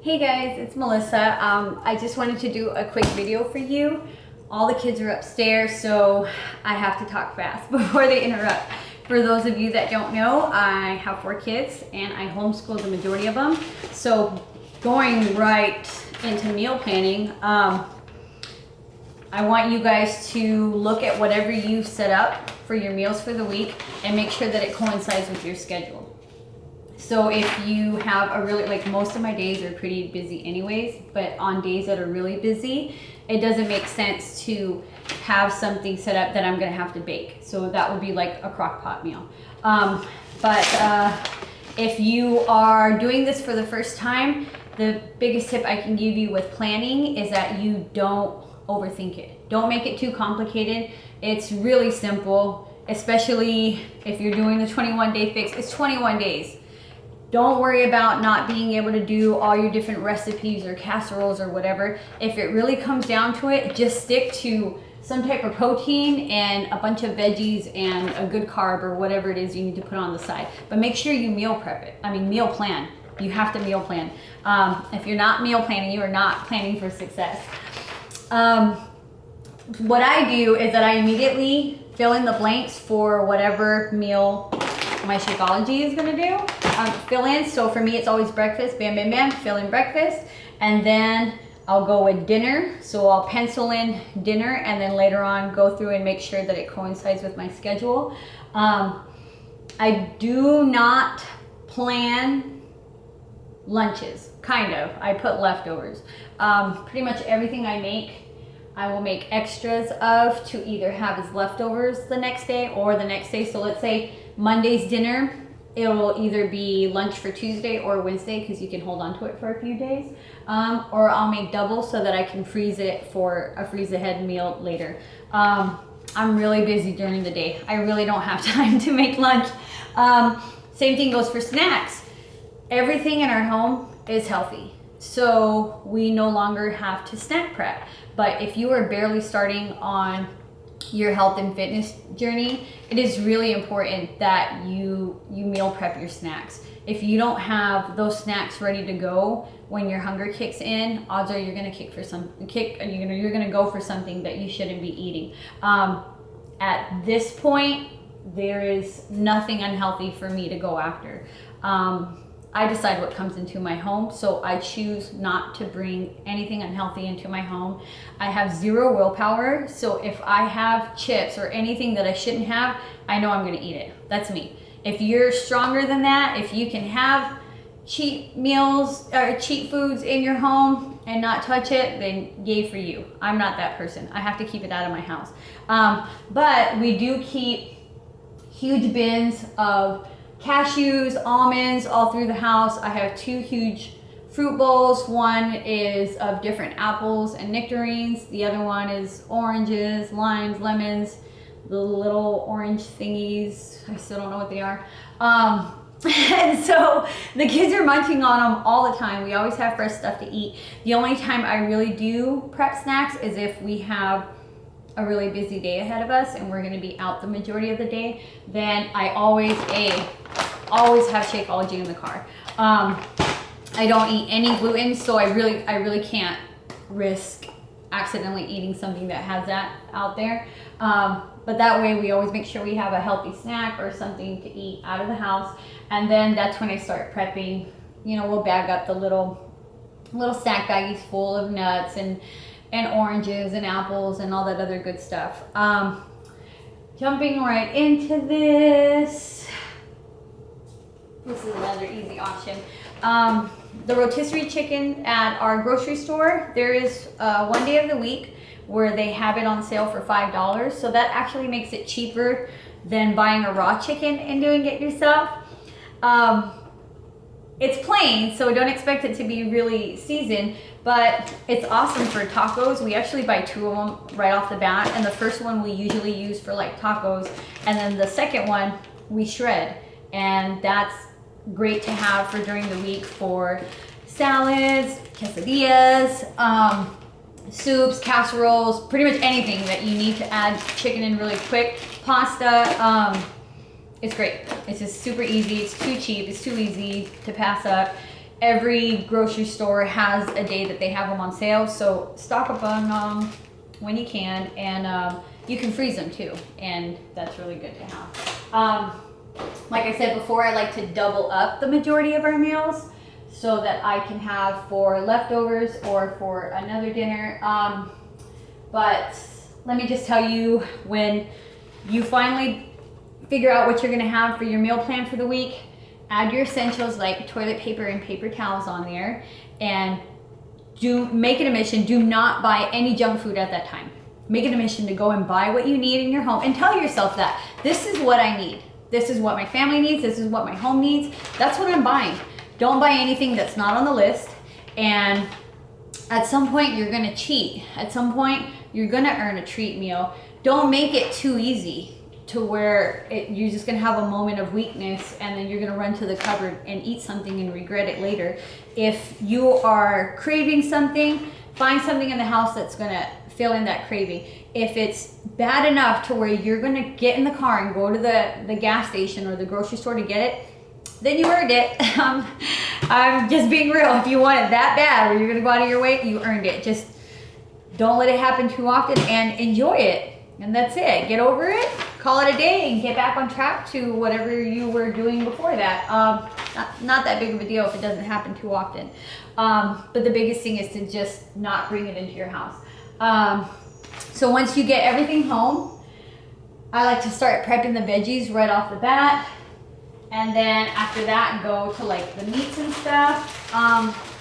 Hey guys, it's Melissa. I just wanted to do a quick video for you. All the kids are upstairs, so I have to talk fast before they interrupt. For those of you that don't know, I have 4 kids and I homeschool the majority of them. So going right into meal planning, I want you guys to look at whatever you've set up for your meals for the week and make sure that it coincides with your schedule. So if you have a really, like most of my days are pretty busy anyways, but on days that are really busy, it doesn't make sense to have something set up that I'm gonna have to bake. So that would be like a crock pot meal. If you are doing this for the first time, the biggest tip I can give you with planning is that you don't overthink it. Don't make it too complicated. It's really simple, especially if you're doing the 21-day fix. It's 21 days. Don't worry about not being able to do all your different recipes or casseroles or whatever. If it really comes down to it, just stick to some type of protein and a bunch of veggies and a good carb or whatever it is you need to put on the side. But make sure you meal prep it. Meal plan. You have to meal plan. If you're not meal planning, you are not planning for success. What I do is that I immediately fill in the blanks for whatever meal my Shakeology is gonna do. Fill in, so for me it's always breakfast, bam, bam, bam, fill in breakfast, and then I'll go with dinner, so I'll pencil in dinner and then later on go through and make sure that it coincides with my schedule. I do not plan lunches, kind of. I put leftovers. Pretty much everything I make, I will make extras of to either have as leftovers the next day or the next day. So let's say Monday's dinner, it'll either be lunch for Tuesday or Wednesday because you can hold on to it for a few days. Or I'll make double so that I can freeze it for a freeze ahead meal later. I'm really busy during the day. I really don't have time to make lunch. Same thing goes for snacks. Everything in our home is healthy, so we no longer have to snack prep. But if you are barely starting on your health and fitness journey, it is really important that you meal prep your snacks. If you don't have those snacks ready to go when your hunger kicks in, odds are you're gonna you're gonna go for something that you shouldn't be eating. At this point, there is nothing unhealthy for me to go after. I decide what comes into my home, so I choose not to bring anything unhealthy into my home. I have zero willpower, so if I have chips or anything that I shouldn't have, I know I'm gonna eat it. That's me. If you're stronger than that, if you can have cheat meals or cheat foods in your home and not touch it, then yay for you. I'm not that person. I have to keep it out of my house. But we do keep huge bins of cashews, almonds all through the house. I have 2 huge fruit bowls. One is of different apples and nectarines. The other one is oranges, limes, lemons, the little orange thingies. I still don't know what they are. And so the kids are munching on them all the time. We always have fresh stuff to eat. The only time I really do prep snacks is if we have a really busy day ahead of us and we're gonna be out the majority of the day. Then I always have Shakeology in the car. I don't eat any gluten, so I really can't risk accidentally eating something that has that out there. But that way we always make sure we have a healthy snack or something to eat out of the house. And then that's when I start prepping. You know, we'll bag up the little snack baggies full of nuts and oranges and apples and all that other good stuff. Jumping right into this. This is another easy option. The rotisserie chicken at our grocery store, there is one day of the week where they have it on sale for $5. So that actually makes it cheaper than buying a raw chicken and doing it yourself. It's plain, so don't expect it to be really seasoned, but it's awesome for tacos. We actually buy 2 of them right off the bat, and the first one we usually use for like tacos, and then the second one we shred, and that's great to have for during the week for salads, quesadillas, soups, casseroles, pretty much anything that you need to add chicken in really quick. Pasta, it's great. It's just super easy. It's too cheap. It's too easy to pass up. every grocery store has a day that they have them on sale. So stock up on them when you can, and you can freeze them too, and that's really good to have. Like I said before, I like to double up the majority of our meals so that I can have for leftovers or for another dinner. But let me just tell you, when you finally figure out what you're gonna have for your meal plan for the week, add your essentials like toilet paper and paper towels on there, and make it a mission, do not buy any junk food at that time. Make it a mission to go and buy what you need in your home, and tell yourself that this is what I need. This is what my family needs. This is what my home needs. That's what I'm buying. Don't buy anything that's not on the list. And at some point you're gonna cheat. At some point you're gonna earn a treat meal. Don't make it too easy to where you're just gonna have a moment of weakness, and then you're gonna run to the cupboard and eat something and regret it later. If you are craving something, find something in the house that's gonna fill in that craving. If it's bad enough to where you're gonna get in the car and go to the gas station or the grocery store to get it, then you earned it. I'm just being real. If you want it that bad where you're gonna go out of your way, you earned it. Just don't let it happen too often, and enjoy it. And that's it. Get over it, call it a day, and get back on track to whatever you were doing before that. Not that big of a deal if it doesn't happen too often. But the biggest thing is to just not bring it into your house. So once you get everything home, I like to start prepping the veggies right off the bat. And then after that, go to like the meats and stuff.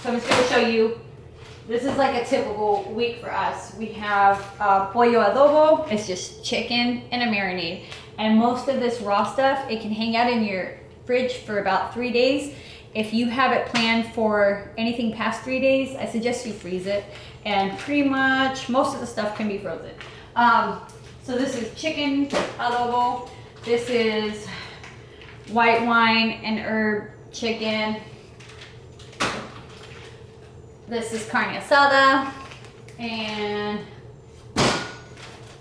So I'm just gonna show you, this is like a typical week for us. We have pollo adobo. It's just chicken and a marinade. And most of this raw stuff, it can hang out in your fridge for about 3 days. If you have it planned for anything past 3 days, I suggest you freeze it. And pretty much most of the stuff can be frozen. So this is chicken adobo. This is white wine and herb chicken. This is carne asada. And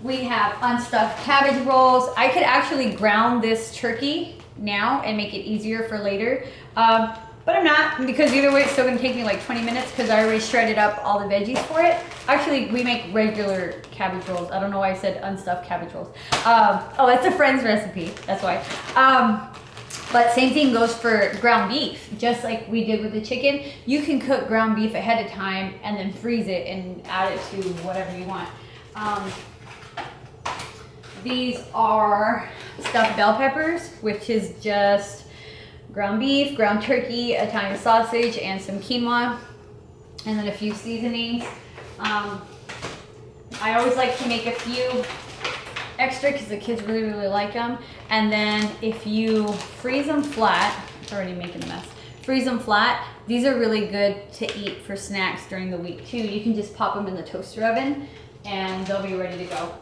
we have unstuffed cabbage rolls. I could actually ground this turkey now and make it easier for later. But I'm not, because either way it's still gonna take me like 20 minutes because I already shredded up all the veggies for it. Actually, we make regular cabbage rolls. I don't know why I said unstuffed cabbage rolls. Oh, that's a friend's recipe, that's why. But same thing goes for ground beef. Just like we did with the chicken, you can cook ground beef ahead of time and then freeze it and add it to whatever you want. These are stuffed bell peppers, which is just ground beef, ground turkey, Italian sausage, and some quinoa, and then a few seasonings. I always like to make a few extra because the kids really, really like them. And then if you freeze them flat, it's already making a mess. Freeze them flat. These are really good to eat for snacks during the week too. You can just pop them in the toaster oven and they'll be ready to go.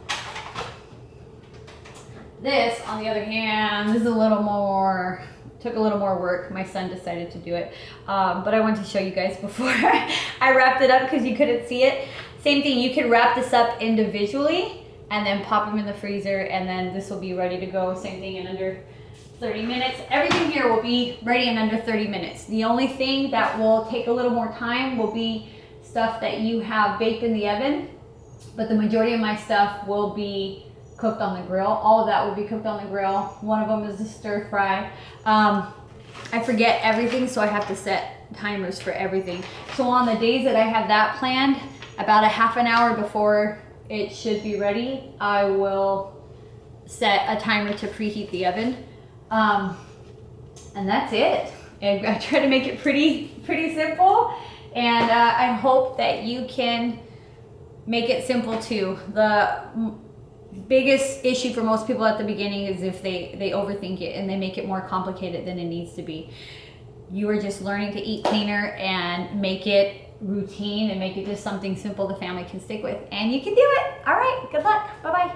This, on the other hand, this is a little more, took a little more work. My son decided to do it. But I wanted to show you guys before I wrapped it up because you couldn't see it. Same thing, you can wrap this up individually and then pop them in the freezer, and then this will be ready to go. Same thing in under 30 minutes. Everything here will be ready in under 30 minutes. The only thing that will take a little more time will be stuff that you have baked in the oven, but the majority of my stuff will be cooked on the grill. All of that will be cooked on the grill. One of them is a stir fry. I forget everything, so I have to set timers for everything. So on the days that I have that planned, about a half an hour before it should be ready, I will set a timer to preheat the oven. And that's it. And I try to make it pretty simple. And I hope that you can make it simple too. The biggest issue for most people at the beginning is if they overthink it and they make it more complicated than it needs to be. You are just learning to eat cleaner and make it routine and make it just something simple the family can stick with, and you can do it. All right, good luck. Bye-bye.